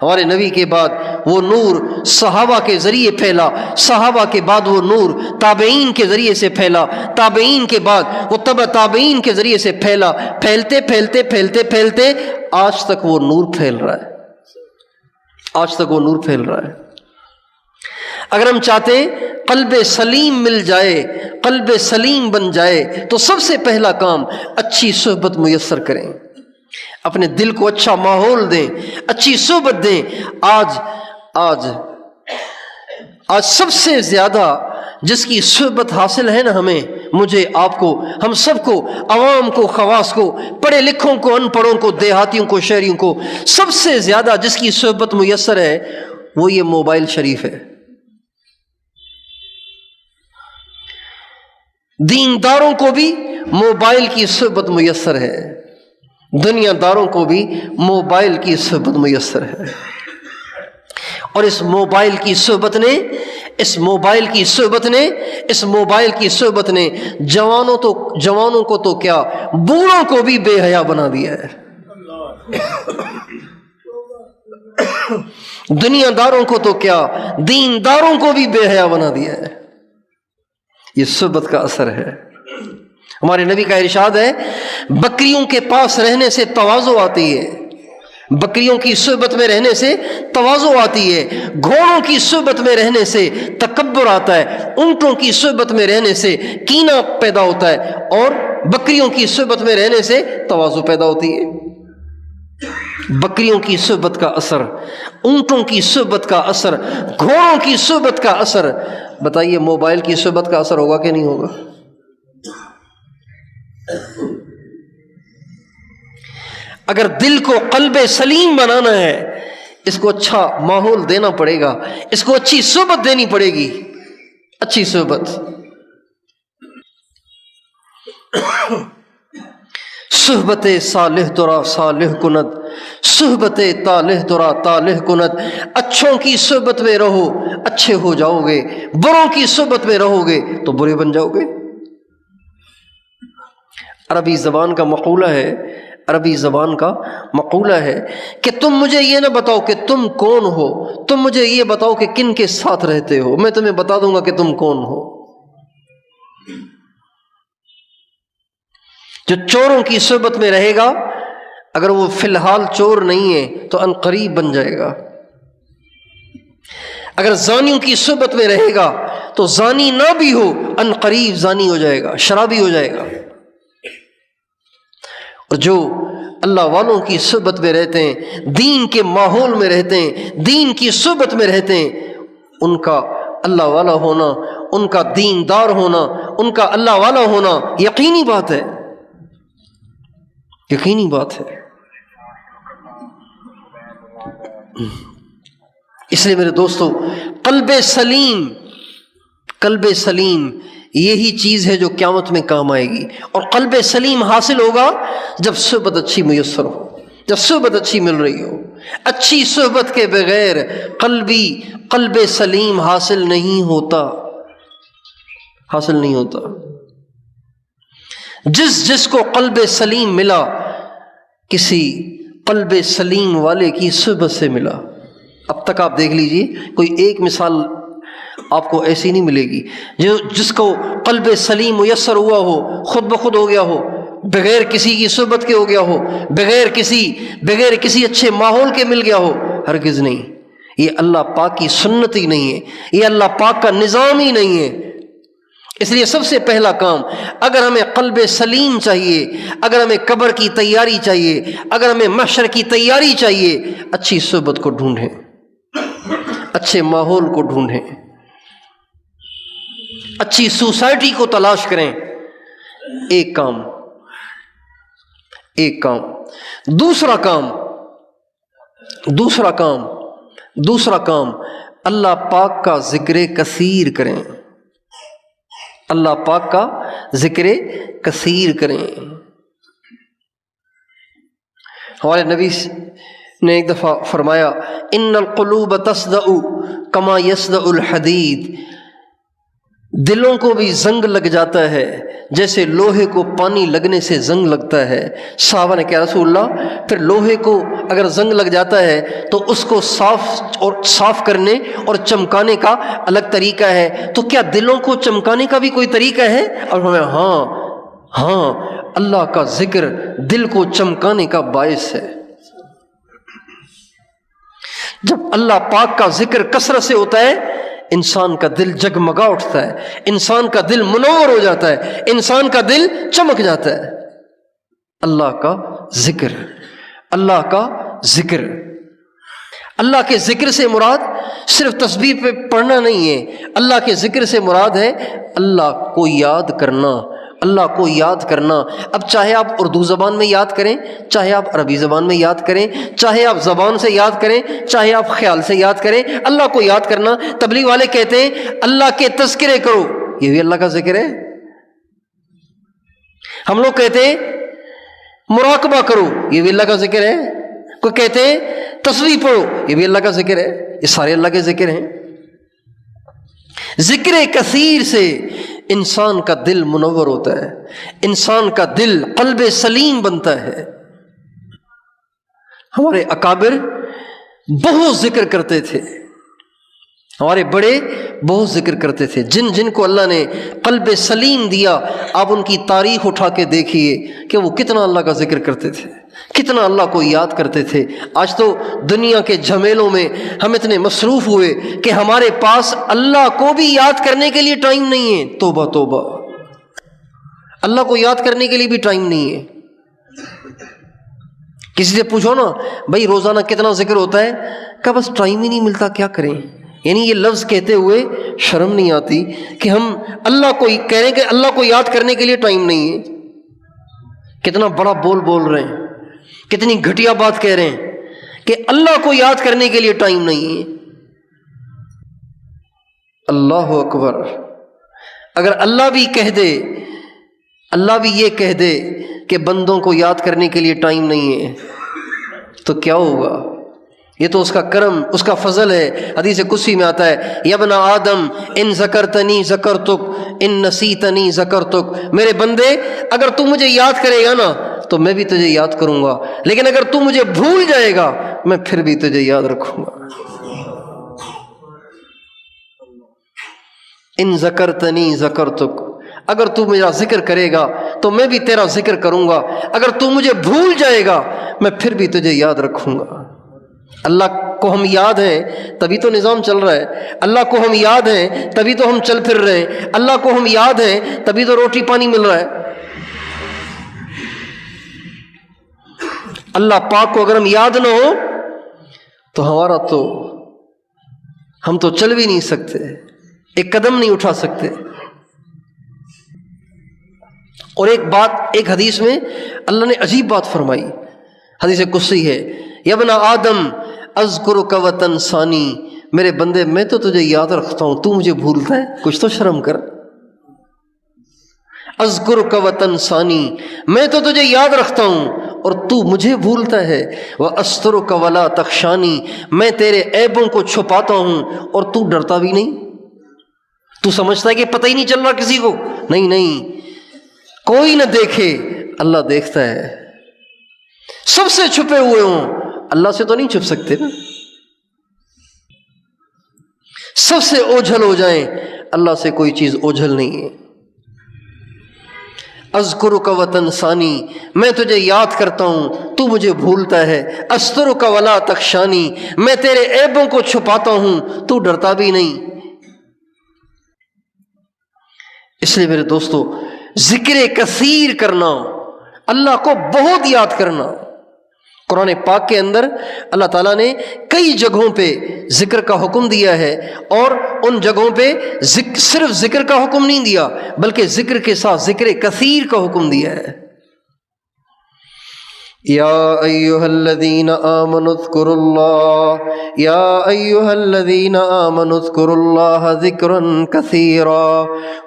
ہمارے نبی کے بعد وہ نور صحابہ کے ذریعے پھیلا، صحابہ کے بعد وہ نور تابعین کے ذریعے سے پھیلا، تابعین کے بعد وہ تبع تابعین کے ذریعے سے پھیلا، پھیلتے آج تک وہ نور پھیل رہا ہے۔ اگر ہم چاہتے قلب سلیم مل جائے، قلب سلیم بن جائے، تو سب سے پہلا کام اچھی صحبت میسر کریں، اپنے دل کو اچھا ماحول دیں، اچھی صحبت دیں۔ آج سب سے زیادہ جس کی صحبت حاصل ہے نا ہمیں، مجھے، آپ کو، ہم سب کو، عوام کو، خواص کو، پڑھے لکھوں کو، ان پڑھوں کو، دیہاتیوں کو، شہریوں کو، سب سے زیادہ جس کی صحبت میسر ہے وہ یہ موبائل شریف ہے۔ دینداروں کو بھی موبائل کی صحبت میسر ہے، دنیا داروں کو بھی موبائل کی صحبت میسر ہے۔ اور اس موبائل کی صحبت نے جوانوں کو تو کیا، بوڑھوں کو بھی بے حیا بنا دیا ہے۔ دنیا داروں کو تو کیا، دینداروں کو بھی بے حیا بنا دیا ہے۔ یہ صحبت کا اثر ہے۔ ہمارے نبی کا ارشاد ہے، بکریوں کے پاس رہنے سے تواضع آتی ہے، بکریوں کی صحبت میں رہنے سے تواضع آتی ہے، گھوڑوں کی صحبت میں رہنے سے تکبر آتا ہے، اونٹوں کی صحبت میں رہنے سے کینہ پیدا ہوتا ہے، اور بکریوں کی صحبت میں رہنے سے تواضع پیدا ہوتی ہے۔ بکریوں کی صحبت کا اثر، اونٹوں کی صحبت کا اثر، گھوڑوں کی صحبت کا اثر، بتائیے موبائل کی صحبت کا اثر ہوگا کہ نہیں ہوگا؟ اگر دل کو قلب سلیم بنانا ہے، اس کو اچھا ماحول دینا پڑے گا، اس کو اچھی صحبت دینی پڑے گی، اچھی صحبت۔ صحبت صالح ترا صالح کند، صحبت طالح ترا طالح کند۔ اچھوں کی صحبت میں رہو، اچھے ہو جاؤ گے، بروں کی صحبت میں رہو گے تو برے بن جاؤ گے۔ عربی زبان کا مقولہ ہے کہ تم مجھے یہ نہ بتاؤ کہ تم کون ہو، تم مجھے یہ بتاؤ کہ کن کے ساتھ رہتے ہو، میں تمہیں بتا دوں گا کہ تم کون ہو۔ جو چوروں کی صحبت میں رہے گا، اگر وہ فی الحال چور نہیں ہے تو ان قریب بن جائے گا۔ اگر زانیوں کی صحبت میں رہے گا تو زانی نہ بھی ہو، ان قریب زانی ہو جائے گا، شرابی ہو جائے گا۔ اور جو اللہ والوں کی صحبت میں رہتے ہیں، دین کے ماحول میں رہتے ہیں، دین کی صحبت میں رہتے ہیں، ان کا اللہ والا ہونا، ان کا دیندار ہونا، ان کا اللہ والا ہونا یقینی بات ہے، یقینی بات ہے۔ اس لیے میرے دوستو، قلب سلیم یہی چیز ہے جو قیامت میں کام آئے گی۔ اور قلب سلیم حاصل ہوگا جب صحبت اچھی میسر ہو، جب صحبت اچھی مل رہی ہو۔ اچھی صحبت کے بغیر قلب سلیم حاصل نہیں ہوتا۔ جس کو قلب سلیم ملا، کسی قلب سلیم والے کی صحبت سے ملا۔ اب تک آپ دیکھ لیجئے، کوئی ایک مثال آپ کو ایسی نہیں ملے گی جس کو قلب سلیم میسر ہوا ہو، خود بخود ہو گیا ہو، بغیر کسی کی صحبت کے ہو گیا ہو، بغیر کسی اچھے ماحول کے مل گیا ہو، ہرگز نہیں۔ یہ اللہ پاک کی سنت ہی نہیں ہے، یہ اللہ پاک کا نظام ہی نہیں ہے۔ اس لیے سب سے پہلا کام، اگر ہمیں قلب سلیم چاہیے، اگر ہمیں قبر کی تیاری چاہیے، اگر ہمیں محشر کی تیاری چاہیے، اچھی صحبت کو ڈھونڈیں، اچھے ماحول کو ڈھونڈیں، اچھی سوسائٹی کو تلاش کریں۔ ایک کام۔ دوسرا کام، اللہ پاک کا ذکر کثیر کریں، اللہ پاک کا ذکر کثیر کریں۔ ہمارے نبی نے ایک دفعہ فرمایا، ان القلوب تصدع کما یصدع الحدید، دلوں کو بھی زنگ لگ جاتا ہے جیسے لوہے کو پانی لگنے سے زنگ لگتا ہے۔ صحابہ نے کہا رسول اللہ، پھر لوہے کو اگر زنگ لگ جاتا ہے تو اس کو صاف کرنے اور چمکانے کا الگ طریقہ ہے، تو کیا دلوں کو چمکانے کا بھی کوئی طریقہ ہے؟ اور ہمیں ہاں اللہ کا ذکر دل کو چمکانے کا باعث ہے۔ جب اللہ پاک کا ذکر کثرت سے ہوتا ہے، انسان کا دل جگمگا اٹھتا ہے، انسان کا دل منور ہو جاتا ہے، انسان کا دل چمک جاتا ہے۔ اللہ کا ذکر اللہ کے ذکر سے مراد صرف تسبیح پہ پڑھنا نہیں ہے، اللہ کے ذکر سے مراد ہے اللہ کو یاد کرنا، اللہ کو یاد کرنا۔ اب چاہے آپ اردو زبان میں یاد کریں، چاہے آپ عربی زبان میں یاد کریں، چاہے آپ زبان سے یاد کریں، چاہے آپ خیال سے یاد کریں، اللہ کو یاد کرنا۔ تبلیغ والے کہتے ہیں اللہ کے تذکرے کرو، یہ بھی اللہ کا ذکر ہے۔ ہم لوگ کہتے ہیں مراقبہ کرو، یہ بھی اللہ کا ذکر ہے۔ کوئی کہتے ہیں تسبیح پڑھو، یہ بھی اللہ کا ذکر ہے۔ یہ سارے اللہ کے ذکر ہیں۔ ذکر کثیر سے انسان کا دل منور ہوتا ہے، انسان کا دل قلب سلیم بنتا ہے۔ ہمارے اکابر بہت ذکر کرتے تھے، ہمارے بڑے بہت ذکر کرتے تھے۔ جن جن کو اللہ نے قلب سلیم دیا، آپ ان کی تاریخ اٹھا کے دیکھیے کہ وہ کتنا اللہ کا ذکر کرتے تھے، کتنا اللہ کو یاد کرتے تھے۔ آج تو دنیا کے جھمیلوں میں ہم اتنے مصروف ہوئے کہ ہمارے پاس اللہ کو بھی یاد کرنے کے لیے ٹائم نہیں ہے۔ توبہ توبہ، اللہ کو یاد کرنے کے لیے بھی ٹائم نہیں ہے۔ کسی سے پوچھو نا بھائی روزانہ کتنا ذکر ہوتا ہے، کہ بس ٹائم ہی نہیں ملتا، کیا کریں۔ یعنی یہ لفظ کہتے ہوئے شرم نہیں آتی کہ ہم اللہ کو کہہ رہے ہیں کہ اللہ کو یاد کرنے کے لیے ٹائم نہیں ہے۔ کتنا بڑا بول رہے ہیں، کتنی گھٹیا بات کہہ رہے ہیں کہ اللہ کو یاد کرنے کے لیے ٹائم نہیں ہے۔ اللہ اکبر۔ اگر اللہ بھی کہہ دے، اللہ بھی یہ کہہ دے کہ بندوں کو یاد کرنے کے لیے ٹائم نہیں ہے تو کیا ہوگا؟ یہ تو اس کا کرم، اس کا فضل ہے۔ حدیث قدسی میں آتا ہے یا ابن آدم ان ذکرتنی ذکرتک ان نسیتنی ذکرتک، میرے بندے اگر تو مجھے یاد کرے گا نا تو میں بھی تجھے یاد کروں گا، لیکن اگر تو مجھے بھول جائے گا میں پھر بھی تجھے یاد رکھوں گا۔ ان ذکرتنی ذکرتک، اگر تو میرا ذکر کرے گا تو میں بھی تیرا ذکر کروں گا، اگر تو مجھے بھول جائے گا میں پھر بھی تجھے یاد رکھوں گا۔ اللہ کو ہم یاد ہیں تبھی تو نظام چل رہا ہے، اللہ کو ہم یاد ہیں تبھی تو ہم چل پھر رہے ہیں، اللہ کو ہم یاد ہیں تبھی تو روٹی پانی مل رہا ہے۔ اللہ پاک کو اگر ہم یاد نہ ہو تو ہم تو چل بھی نہیں سکتے، ایک قدم نہیں اٹھا سکتے۔ اور ایک حدیث میں اللہ نے عجیب بات فرمائی، حدیث قدسی ہے یا ابن آدم اذکرک وتنسانی، میرے بندے میں تو تجھے یاد رکھتا ہوں، تو مجھے بھولتا ہے، کچھ تو شرم کر۔ اذکرک وتنسانی، میں تو تجھے یاد رکھتا ہوں اور تو مجھے بھولتا ہے۔ واسترک ولا تخشانی، میں تیرے عیبوں کو چھپاتا ہوں اور تو ڈرتا بھی نہیں۔ تو سمجھتا ہے کہ پتہ ہی نہیں چل رہا کسی کو، نہیں، کوئی نہ دیکھے اللہ دیکھتا ہے۔ سب سے چھپے ہوئے ہوں اللہ سے تو نہیں چھپ سکتے نا، سب سے اوجھل ہو جائیں اللہ سے کوئی چیز اوجھل نہیں ہے۔ اذکرک وتنسانی، میں تجھے یاد کرتا ہوں تو مجھے بھولتا ہے۔ استرک ولا تخشانی، میں تیرے عیبوں کو چھپاتا ہوں تو ڈرتا بھی نہیں۔ اس لیے میرے دوستو ذکر کثیر کرنا، اللہ کو بہت یاد کرنا۔ قرآن پاک کے اندر اللہ تعالیٰ نے کئی جگہوں پہ ذکر کا حکم دیا ہے، اور ان جگہوں پہ صرف ذکر کا حکم نہیں دیا بلکہ ذکر کے ساتھ ذکر کثیر کا حکم دیا ہے۔ یا ایھا الذین آمنوا اذکروا اللہ، یا ایھا الذین آمنوا اذکروا اللہ ذکرا کثیرا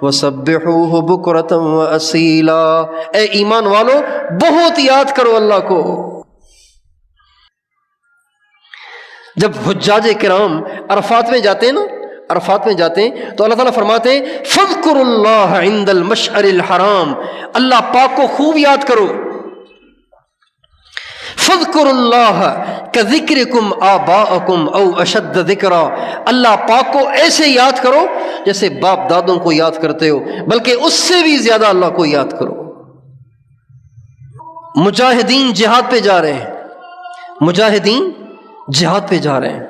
وسبحوہ بکرۃ واصیلا، اے ایمان والو بہت یاد کرو اللہ کو۔ جب حجاج کرام عرفات میں جاتے ہیں نا، عرفات میں جاتے ہیں تو اللہ تعالیٰ فرماتے ہیں فاذکروا اللہ عند المشعر الحرام، اللہ پاک کو خوب یاد کرو۔ فاذکروا اللہ کذکرکم آباءکم او اشد ذکرا، اللہ پاک کو ایسے یاد کرو جیسے باپ دادوں کو یاد کرتے ہو، بلکہ اس سے بھی زیادہ اللہ کو یاد کرو۔ مجاہدین جہاد پہ جا رہے ہیں، مجاہدین جہاد پہ جا رہے ہیں،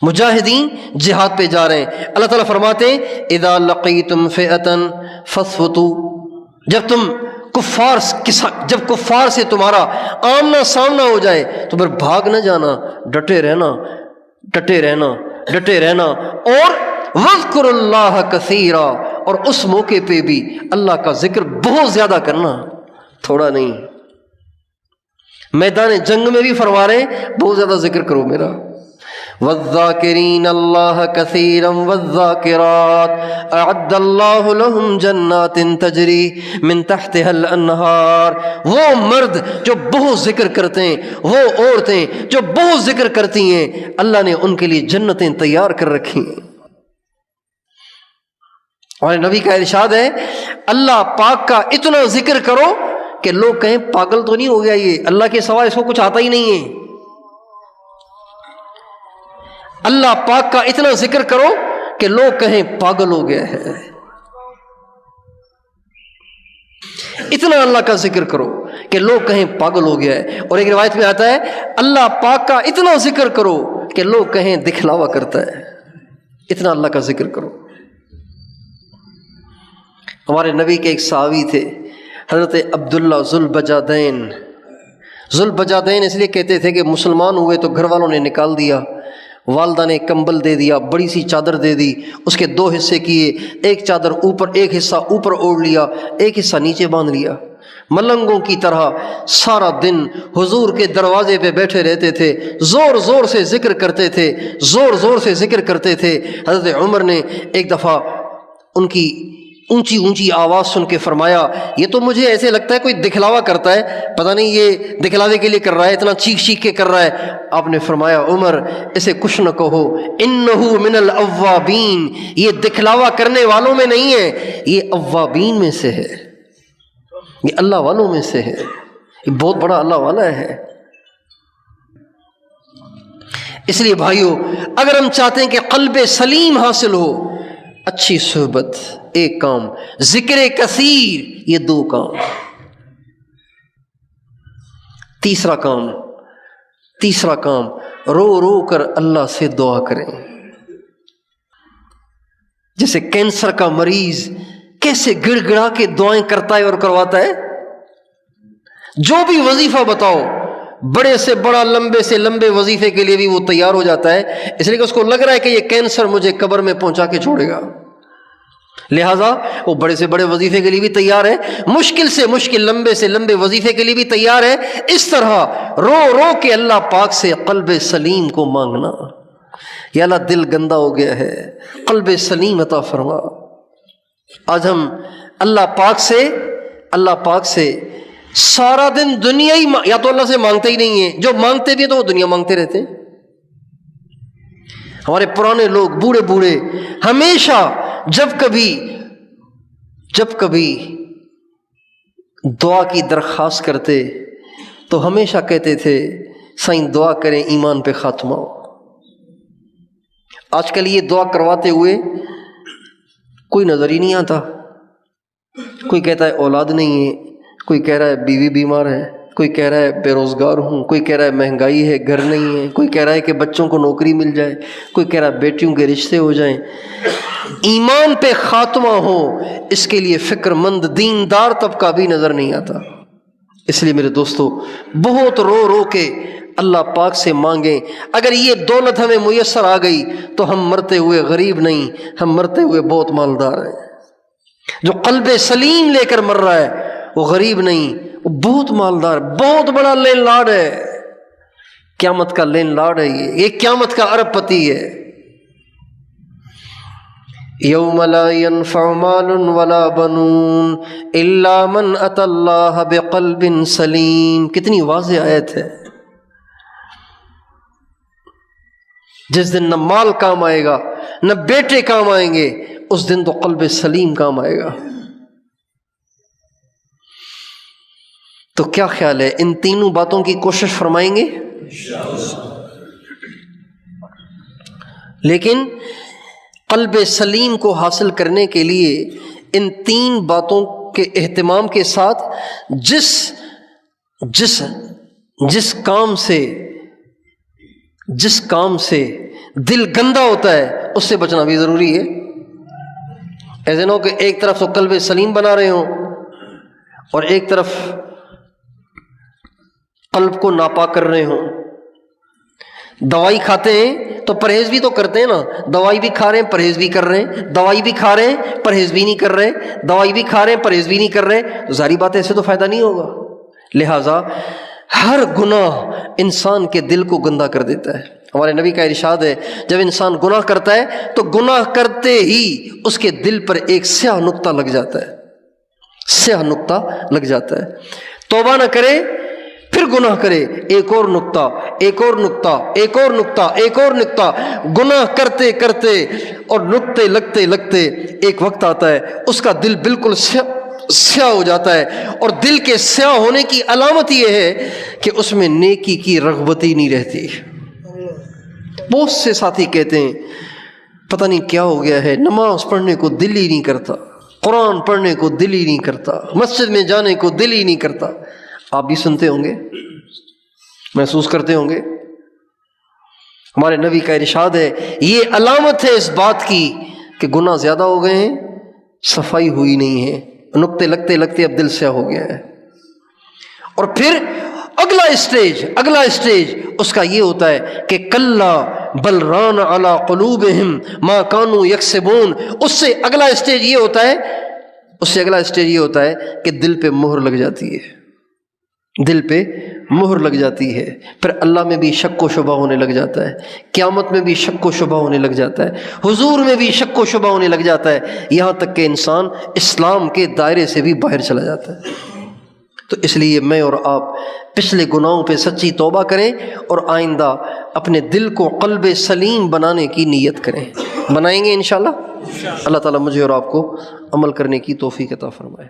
مجاہدین جہاد پہ جا رہے ہیں۔ اللہ تعالیٰ فرماتے ہیں اذا لقیتم فئۃ فاثبتوا، جب تم جب کفار سے تمہارا آمنا سامنا ہو جائے تو پھر بھاگ نہ جانا، ڈٹے رہنا ڈٹے رہنا ڈٹے رہنا، اور وَاذْكُرُوا اللَّهَ كَثِيرًا، اور اس موقع پہ بھی اللہ کا ذکر بہت زیادہ کرنا، تھوڑا نہیں۔ میدان جنگ میں بھی فرما رہے ہیں بہت زیادہ ذکر کرو میرا۔ وَالذَّاكِرِينَ اللَّهَ كَثِيرًا وَالذَّاكِرَاتِ أَعَدَّ اللَّهُ لَهُمْ جَنَّاتٍ تَجْرِي مِن تَحْتِهَا الْأَنْهَارُ، وہ مرد جو بہت ذکر کرتے ہیں، وہ عورتیں جو بہت ذکر کرتی ہیں، اللہ نے ان کے لیے جنتیں تیار کر رکھی ہیں۔ اور نبی کا ارشاد ہے اللہ پاک کا اتنا ذکر کرو کہ لوگ کہیں پاگل تو نہیں ہو گیا یہ، اللہ کے سوا اس کو کچھ آتا ہی نہیں ہے۔ اللہ پاک کا اتنا ذکر کرو کہ لوگ کہیں پاگل ہو گیا ہے، اتنا اللہ کا ذکر کرو کہ لوگ کہیں پاگل ہو گیا ہے۔ اور ایک روایت میں آتا ہے اللہ پاک کا اتنا ذکر کرو کہ لوگ کہیں دکھلاوا کرتا ہے، اتنا اللہ کا ذکر کرو۔ ہمارے نبی کے ایک صحابی تھے حضرت عبداللہ ذوالبجادین۔ ذوالبجادین اس لیے کہتے تھے کہ مسلمان ہوئے تو گھر والوں نے نکال دیا، والدہ نے کمبل دے دیا، بڑی سی چادر دے دی، اس کے 2 حصے کیے، ایک چادر اوپر، ایک حصہ اوپر اوڑھ لیا، ایک حصہ نیچے باندھ لیا، ملنگوں کی طرح سارا دن حضور کے دروازے پہ بیٹھے رہتے تھے، زور زور سے ذکر کرتے تھے، زور زور سے ذکر کرتے تھے۔ حضرت عمر نے ایک دفعہ ان کی اونچی اونچی آواز سن کے فرمایا یہ تو مجھے ایسے لگتا ہے کوئی دکھلاوا کرتا ہے، پتہ نہیں یہ دکھلاوے کے لیے کر رہا ہے، اتنا چیخ چیخ کے کر رہا ہے۔ آپ نے فرمایا عمر اسے کچھ نہ کہو، انہو من الاوابین، یہ دکھلاوا کرنے والوں میں نہیں ہے، یہ اوابین میں سے ہے، یہ اللہ والوں میں سے ہے، یہ بہت بڑا اللہ والا ہے۔ اس لیے بھائیو اگر ہم چاہتے ہیں کہ قلب سلیم حاصل ہو، اچھی صحبت ایک کام، ذکر کثیر یہ 2 کام، تیسرا کام رو رو کر اللہ سے دعا کریں۔ جیسے کینسر کا مریض کیسے گڑ گڑا کے دعائیں کرتا ہے اور کرواتا ہے، جو بھی وظیفہ بتاؤ بڑے سے بڑا لمبے سے لمبے وظیفے کے لیے بھی وہ تیار ہو جاتا ہے، اس لیے کہ اس کو لگ رہا ہے کہ یہ کینسر مجھے قبر میں پہنچا کے چھوڑے گا، لہذا وہ بڑے سے بڑے وظیفے کے لیے بھی تیار ہے، مشکل سے مشکل لمبے سے لمبے وظیفے کے لیے بھی تیار ہے۔ اس طرح رو رو کے اللہ پاک سے قلب سلیم کو مانگنا، یا اللہ دل گندا ہو گیا ہے، قلب سلیم عطا فرما۔ آج ہم اللہ پاک سے سارا دن دنیا ہی یا تو اللہ سے مانگتے ہی نہیں ہیں، جو مانگتے بھی ہیں تو وہ دنیا مانگتے رہتے ہیں۔ ہمارے پرانے لوگ بوڑھے بوڑھے ہمیشہ جب کبھی دعا کی درخواست کرتے تو ہمیشہ کہتے تھے سائیں دعا کریں ایمان پہ خاتمہ ہو۔ آج کل یہ دعا کرواتے ہوئے کوئی نظر ہی نہیں آتا، کوئی کہتا ہے اولاد نہیں ہے، کوئی کہہ رہا ہے بیوی بیمار ہے، کوئی کہہ رہا ہے بے روزگار ہوں، کوئی کہہ رہا ہے مہنگائی ہے گھر نہیں ہے، کوئی کہہ رہا ہے کہ بچوں کو نوکری مل جائے، کوئی کہہ رہا ہے بیٹیوں کے رشتے ہو جائیں۔ ایمان پہ خاتمہ ہو اس کے لیے فکر مند دیندار طبقہ بھی نظر نہیں آتا۔ اس لیے میرے دوستو بہت رو رو کے اللہ پاک سے مانگیں۔ اگر یہ دولت ہمیں میسر آ گئی تو ہم مرتے ہوئے غریب نہیں، ہم مرتے ہوئے بہت مالدار ہیں۔ جو قلب سلیم لے کر مر رہا ہے وہ غریب نہیں، وہ بہت مالدار، بہت بڑا لینڈ لارڈ ہے، قیامت کا لینڈ لارڈ ہے، یہ قیامت کا ارب پتی ہے۔ یوم لا ينفع مال ولا بنون الا من اتى اللہ بقلب سلیم، کتنی واضح آیت ہے۔ جس دن نہ مال کام آئے گا نہ بیٹے کام آئیں گے، اس دن تو قلب سلیم کام آئے گا۔ تو کیا خیال ہے ان تینوں باتوں کی کوشش فرمائیں گے؟ لیکن قلب سلیم کو حاصل کرنے کے لیے ان 3 باتوں کے اہتمام کے ساتھ جس کام سے دل گندا ہوتا ہے اس سے بچنا بھی ضروری ہے۔ ایسے نہ ہو کہ ایک طرف تو قلب سلیم بنا رہے ہوں اور ایک طرف قلب کو ناپاک کر رہے ہوں. دوائی کھاتے ہیں تو پرہیز بھی تو کرتے ہیں نا. دوائی بھی کھا رہے ہیں پرہیز بھی کر رہے ہیں, دوائی بھی کھا رہے ہیں پرہیز بھی نہیں کر رہے, دوائی بھی کھا رہے ہیں پرہیز بھی نہیں کر رہے, تو ظاہری بات ہے ایسے تو فائدہ نہیں ہوگا. لہٰذا ہر گناہ انسان کے دل کو گندا کر دیتا ہے. ہمارے نبی کا ارشاد ہے جب انسان گناہ کرتا ہے تو گناہ کرتے ہی اس کے دل پر ایک سیاہ نقطہ لگ جاتا ہے, سیاہ نقطہ لگ جاتا ہے. توبہ نہ کرے پھر گناہ کرے, ایک اور نقطہ, ایک اور نقطہ, ایک اور نقطہ, ایک اور نقطہ, گناہ کرتے کرتے اور نقطے لگتے لگتے ایک وقت آتا ہے اس کا دل بالکل سیاہ ہو جاتا ہے. اور دل کے سیاہ ہونے کی علامت یہ ہے کہ اس میں نیکی کی رغبت ہی نہیں رہتی. بہت سے ساتھی کہتے ہیں پتہ نہیں کیا ہو گیا ہے, نماز پڑھنے کو دل ہی نہیں کرتا, قرآن پڑھنے کو دل ہی نہیں کرتا, مسجد میں جانے کو دل ہی نہیں کرتا. آپ بھی سنتے ہوں گے, محسوس کرتے ہوں گے. ہمارے نبی کا ارشاد ہے یہ علامت ہے اس بات کی کہ گناہ زیادہ ہو گئے ہیں, صفائی ہوئی نہیں ہے, نقطے لگتے لگتے اب دل سیاہ ہو گیا ہے. اور پھر اگلا اسٹیج اس کا یہ ہوتا ہے کہ کلا بل ران علی قلوبہم ما کانوا یکسبون. اس سے اگلا اسٹیج یہ ہوتا ہے کہ دل پہ مہر لگ جاتی ہے, دل پہ مہر لگ جاتی ہے. پھر اللہ میں بھی شک و شبہ ہونے لگ جاتا ہے, قیامت میں بھی شک و شبہ ہونے لگ جاتا ہے, حضور میں بھی شک و شبہ ہونے لگ جاتا ہے, یہاں تک کہ انسان اسلام کے دائرے سے بھی باہر چلا جاتا ہے. تو اس لیے میں اور آپ پچھلے گناہوں پہ سچی توبہ کریں اور آئندہ اپنے دل کو قلب سلیم بنانے کی نیت کریں. بنائیں گے انشاءاللہ. اللہ تعالیٰ مجھے اور آپ کو عمل کرنے کی توفیق عطا فرمائے.